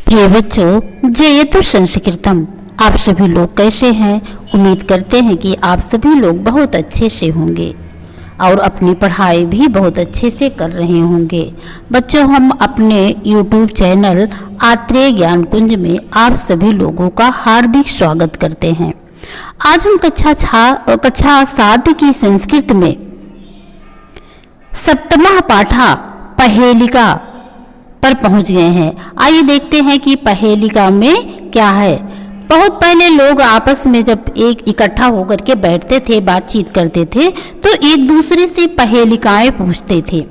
प्रिय बच्चों, जयतु संस्कृतम। आप सभी लोग कैसे हैं? उम्मीद करते हैं कि आप सभी लोग बहुत अच्छे से होंगे और अपनी पढ़ाई भी बहुत अच्छे से कर रहे होंगे। बच्चों, हम अपने YouTube चैनल आत्रेय ज्ञान कुंज में आप सभी लोगों का हार्दिक स्वागत करते हैं। आज हम कक्षा 7 की संस्कृत में सप्तमः पाठा पहेलिका पर पहुंच गए हैं। आइए देखते हैं कि पहेलिका में क्या है। बहुत पहले लोग आपस में जब एक इकट्ठा होकर के बैठते थे, बातचीत करते थे, तो एक दूसरे से पहेलिकाएं पूछते थे।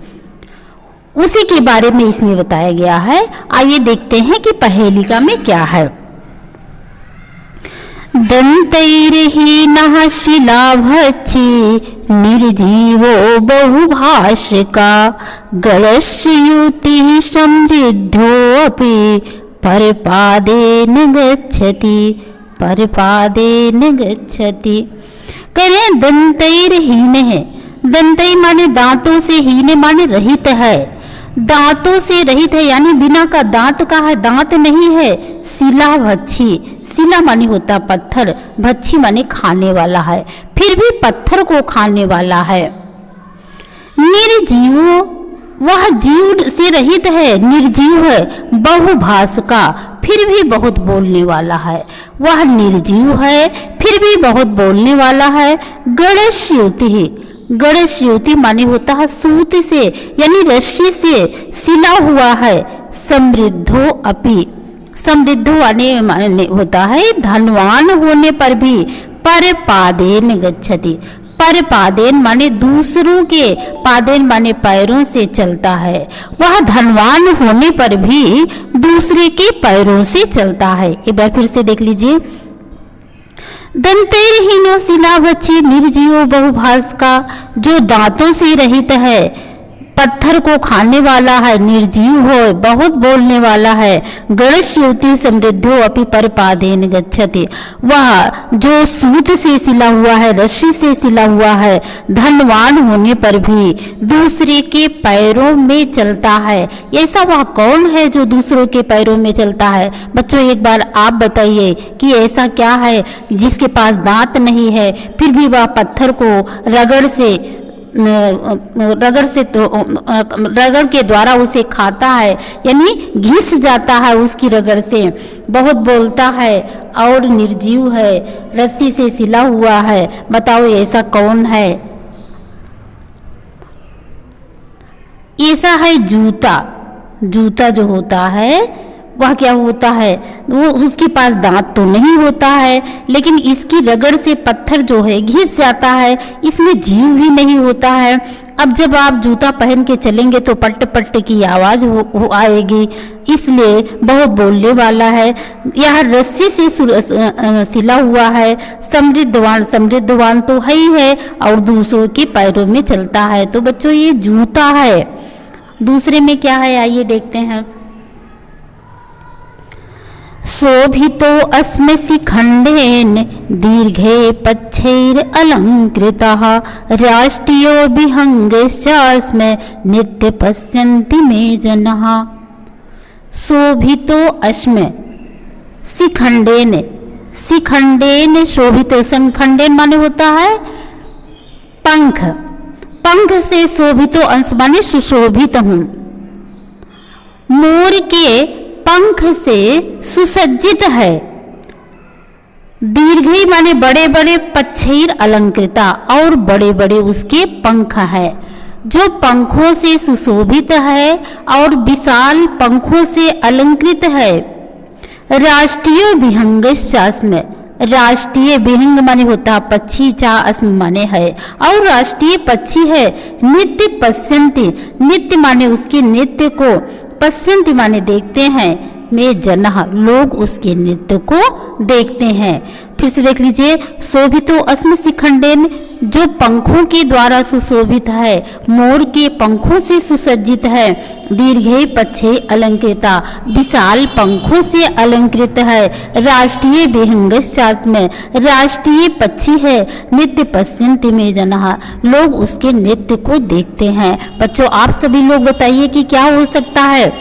उसी के बारे में इसमें बताया गया है। आइए देखते हैं कि पहेलिका में क्या है। दंतैर्हीनः शिलाभक्षी निर्जीवो बहुभाषिका गणश्युतिः समृद्धोऽपि परपादेन गच्छति। करें दंतैर्हीन है। दंतै माने दांतों से, हीन माने रहित है, दांतों से रहित है, यानी बिना का दांत का है, दांत नहीं है। शिला भक्षी, शिला माने होता पत्थर, भक्षी माने खाने वाला है, फिर भी पत्थर को खाने वाला है। निर्जीवो, वह जीव से रहित है, निर्जीव है। बहुभाष का, फिर भी बहुत बोलने वाला है। वह निर्जीव है, फिर भी बहुत बोलने वाला है। गणश्युति, गणश्युति माने होता है सूत से, यानी रस्सी से सिला हुआ है। समृद्धो अपि, समृद्धो माने होता है धनवान होने पर भी। परपादेन गच्छति, परपादेन माने दूसरों के, पादेन माने पैरों से चलता है। वह धनवान होने पर भी दूसरे के पैरों से चलता है। एक बार फिर से देख लीजिए। दंतैर्हीनो शिलाभक्षी निर्जीव बहुभाष का, जो दांतों से रहित है, पत्थर को खाने वाला है, निर्जीव हो, बहुत बोलने वाला है। गणश्युति समृद्धो अपि परपादेन गच्छति, वह जो सूत से सिला हुआ है, रस्सी से सिला हुआ है, धनवान होने पर भी दूसरे के पैरों में चलता है। ऐसा वह कौन है जो दूसरों के पैरों में चलता है? बच्चों, एक बार आप बताइए कि ऐसा क्या है जिसके पास दांत नहीं है, फिर भी वह पत्थर को रगड़ के द्वारा उसे खाता है, यानी घिस जाता है उसकी रगड़ से। बहुत बोलता है और निर्जीव है, रस्सी से सिला हुआ है। बताओ ऐसा कौन है? ऐसा है जूता। जूता जो होता है वह क्या होता है? वो उसके पास दांत तो नहीं होता है, लेकिन इसकी रगड़ से पत्थर जो है घिस जाता है, इसमें जीव भी नहीं होता है। अब जब आप जूता पहन के चलेंगे तो पट्ट पट्ट की आवाज आएगी, इसलिए बहुत बोलने वाला है। यह रस्सी से सिला हुआ है। समृद्धवान तो है ही है और दूसरों के पैरों में चलता है। तो बच्चों, ये जूता है। दूसरे में क्या है, आइए देखते हैं। शोभितो अस्मि शिखण्डेन दीर्घे पच्छैर अलंकृतः राष्ट्रियो विहंगश्चास्मि नित्य पश्यन्ति मे जनः। शोभितो अस्मि शिखण्डेन, शिखण्डेन शोभितो, शिखण्डेन माने होता है पंख, पंख से शोभितो अंश माने सुशोभित हूँ। मोर के पंख से सुसज्जित है। दीर्घ माने बड़े बड़े, पच्छैर अलंकृता, और बड़े बड़े उसके पंख है। जो पंखों से सुशोभित है और विशाल पंखों से अलंकृत है। राष्ट्रीय विहंगश्चास्मि, राष्ट्रीय विहंग माने होता पक्षी, अस्मि माने है, और राष्ट्रीय पक्षी है। नित्य पश्यन्ति, नित्य माने उसके नृत्य को, पश्यन्ति माने देखते हैं, में जनः लोग उसके नृत्य को देखते हैं। फिर से देख लीजिए। शोभितो अस्मि शिखण्डेन, जो पंखों के द्वारा सुशोभित है, मोर के पंखों से सुसज्जित है। दीर्घे पच्छे अलंकृता, विशाल पंखों से अलंकृत है। राष्ट्रीय विहंगश्चास्मि, राष्ट्रीय पक्षी है। नित्य पश्यन्ति मे जनः, लोग उसके नृत्य को देखते हैं। बच्चों, आप सभी लोग बताइए कि क्या हो सकता है?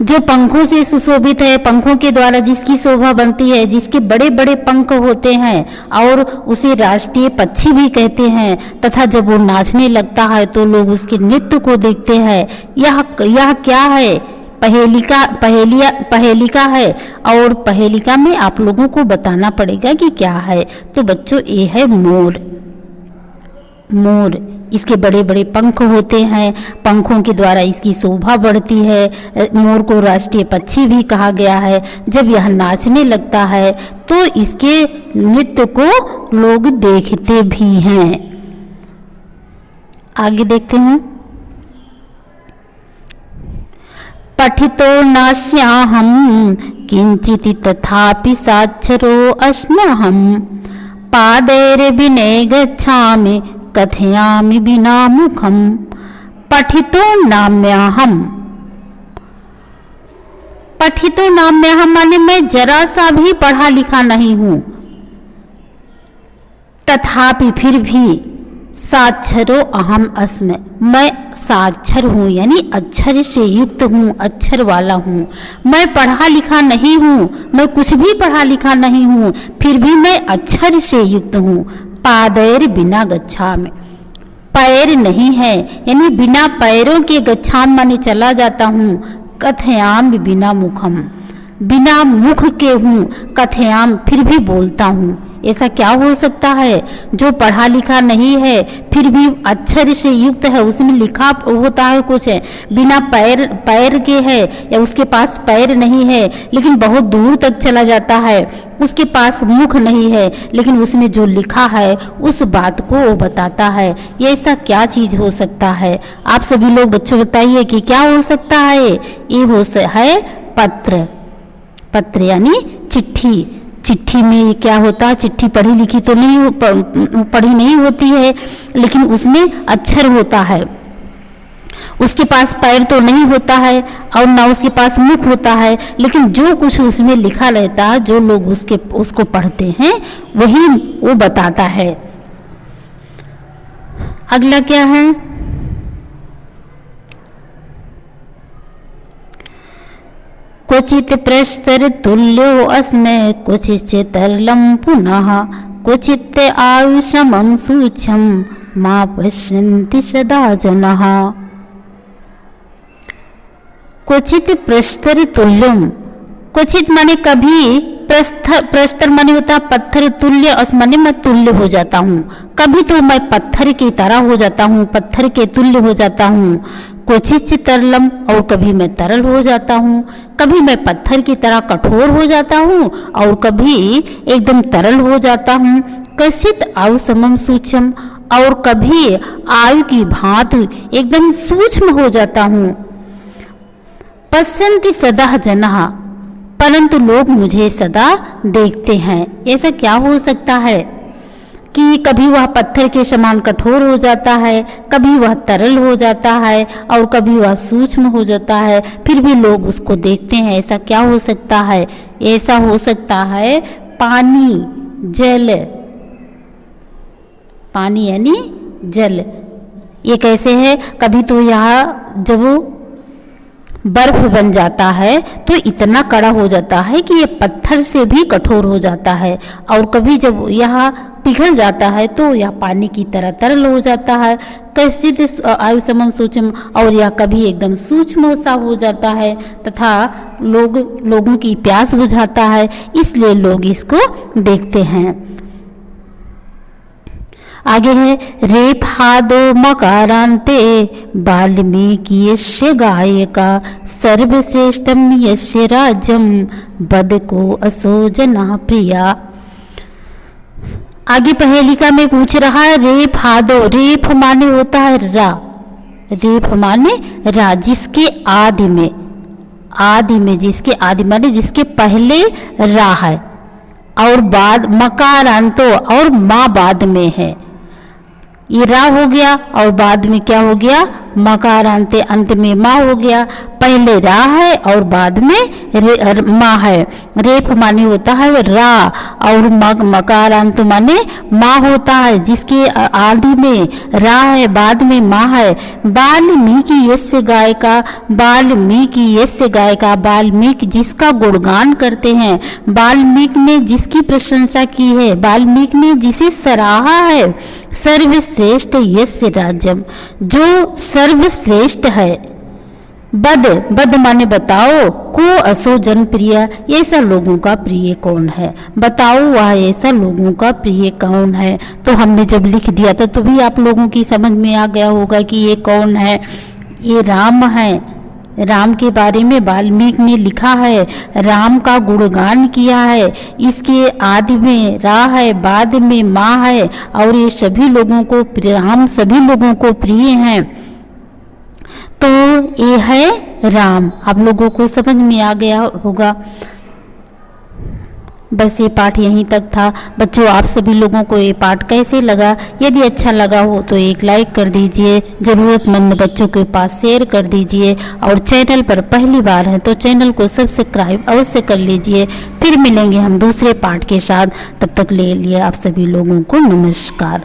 जो पंखों से सुशोभित है, पंखों के द्वारा जिसकी शोभा बनती है, जिसके बड़े बड़े पंख होते हैं और उसे राष्ट्रीय पक्षी भी कहते हैं, तथा जब वो नाचने लगता है तो लोग उसके नृत्य को देखते हैं। यह क्या है? पहेलिका है, और पहेलिका में आप लोगों को बताना पड़ेगा कि क्या है। तो बच्चों, ये है मोर। मोर, इसके बड़े बड़े पंख होते हैं, पंखों के द्वारा इसकी शोभा बढ़ती है। मोर को राष्ट्रीय पक्षी भी कहा गया है। जब यह नाचने लगता है तो इसके नृत्य को लोग देखते भी हैं। आगे देखते हैं। पठितो नास्याहं किंचित् तथापि साक्षरो अस्म्यहं पादैर्विनय गच्छामि कथयामि बिना मुखम। पठितो नाम्यहं। पठितो नाम्यहं माने मैं जरा सा भी पढ़ा लिखा नहीं हूं, तथापि फिर भी साक्षरो अहम अस्मि, मैं साक्षर हूँ, यानी अक्षर से युक्त हूँ, अक्षर वाला हूँ। मैं पढ़ा लिखा नहीं हूँ, मैं कुछ भी पढ़ा लिखा नहीं हूँ, फिर भी मैं अक्षर से युक्त हूँ। पादैर बिना गच्छामि, पैर नहीं है, यानी बिना पैरों के गच्छामि माने चला जाता हूँ। कथयामि बिना मुखम, बिना मुख के हूँ। कथयाम, फिर भी बोलता हूँ। ऐसा क्या हो सकता है? जो पढ़ा लिखा नहीं है फिर भी अक्षर से युक्त है, उसमें लिखा होता है कुछ है, बिना पैर के है, या उसके पास पैर नहीं है लेकिन बहुत दूर तक चला जाता है, उसके पास मुख नहीं है लेकिन उसमें जो लिखा है उस बात को वो बताता है। ये ऐसा क्या चीज हो सकता है? आप सभी लोग बच्चों बताइए कि क्या हो सकता है? ये है पत्र। पत्र यानी चिट्ठी। चिट्ठी में क्या होता है? चिट्ठी पढ़ी लिखी तो नहीं पढ़ी नहीं होती है, लेकिन उसमें अक्षर होता है। उसके पास पैर तो नहीं होता है और ना उसके पास मुख होता है, लेकिन जो कुछ उसमें लिखा रहता है, जो लोग उसको पढ़ते हैं वही वो बताता है। अगला क्या है? क्वचित् प्रस्तर तुल्यो अस्मै क्वचित् तरलं पुनः क्वचित् आयुषमं सूक्ष्मं मा पश्यन्ति सदा जनाः। क्वचित् प्रस्तर तुल्यम, क्वचित माने कभी, प्रस्तर माने होता पत्थर, तुल्य अस माने मैं तुल्य हो जाता हूँ। कभी तो मैं पत्थर की तरह हो जाता हूँ, पत्थर के तुल्य हो जाता हूँ। क्वचित तरलम, और कभी मैं तरल हो जाता हूँ। कभी मैं पत्थर की तरह कठोर हो जाता हूँ और कभी एकदम तरल हो जाता हूँ। कश्चित आयु समम सूक्ष्म, और कभी आयु की भांति एकदम सूक्ष्म हो जाता हूँ। पश्यन्ति सदा जनाः, परंतु लोग मुझे सदा देखते हैं। ऐसा क्या हो सकता है कि कभी वह पत्थर के समान कठोर हो जाता है, कभी वह तरल हो जाता है और कभी वह सूक्ष्म हो जाता है, फिर भी लोग उसको देखते हैं। ऐसा क्या हो सकता है? ऐसा हो सकता है पानी, जल। पानी यानी जल। ये कैसे है? कभी तो यह जब बर्फ बन जाता है तो इतना कड़ा हो जाता है कि ये पत्थर से भी कठोर हो जाता है, और कभी जब यह पिघल जाता है तो यह पानी की तरह तरल हो जाता है। कश्चित् आयु समम सूक्ष्म, और यह कभी एकदम सूक्ष्म सा हो जाता है तथा लोगों की प्यास बुझाता है, इसलिए लोग इसको देखते हैं। आगे है रेफादो मकारांते वाल्मीकि यस्य गायका सर्वश्रेष्ठम यस्य राज्यम बदको असो जना प्रिया। आगे पहेलिका में पूछ रहा है रेफादो। रेफ माने होता है रा, रेफ माने रा, जिसके आदि में, आदि में, जिसके आदि माने जिसके पहले रा है और बाद मकारांतो, और माँ बाद में है। ये रा हो गया और बाद में क्या हो गया? मकारांत अंत में माँ हो गया। पहले रा है और बाद में माँ है। रेफ माने होता है रा और मकारांत माने माँ होता है, जिसके आदि में रा है बाद में माँ है। वाल्मीकि यस्य गायका, वाल्मीकि यस्य गायका, वाल्मीकि जिसका गुणगान करते हैं, वाल्मीकि ने जिसकी प्रशंसा की है, वाल्मीकि ने जिसे सराहा है। सर्वश्रेष्ठ यस्य राज्यम, जो सर्वश्रेष्ठ है। बद, बद माने बताओ, को असो जन प्रिय, ऐसा लोगों का प्रिय कौन है। बताओ वह ऐसा लोगों का प्रिय कौन है। तो हमने जब लिख दिया था तो भी आप लोगों की समझ में आ गया होगा कि ये कौन है। ये राम है। राम के बारे में वाल्मीकि ने लिखा है, राम का गुणगान किया है। इसके आदि में रा है, बाद में माँ है और ये सभी लोगों को, राम सभी लोगों को प्रिय हैं। तो ये है राम। आप लोगों को समझ में आ गया होगा। बस ये पाठ यहीं तक था। बच्चों, आप सभी लोगों को ये पाठ कैसे लगा? यदि अच्छा लगा हो तो एक लाइक कर दीजिए, ज़रूरतमंद बच्चों के पास शेयर कर दीजिए, और चैनल पर पहली बार है तो चैनल को सब्सक्राइब अवश्य कर लीजिए। फिर मिलेंगे हम दूसरे पाठ के साथ। तब तक ले लिए आप सभी लोगों को नमस्कार।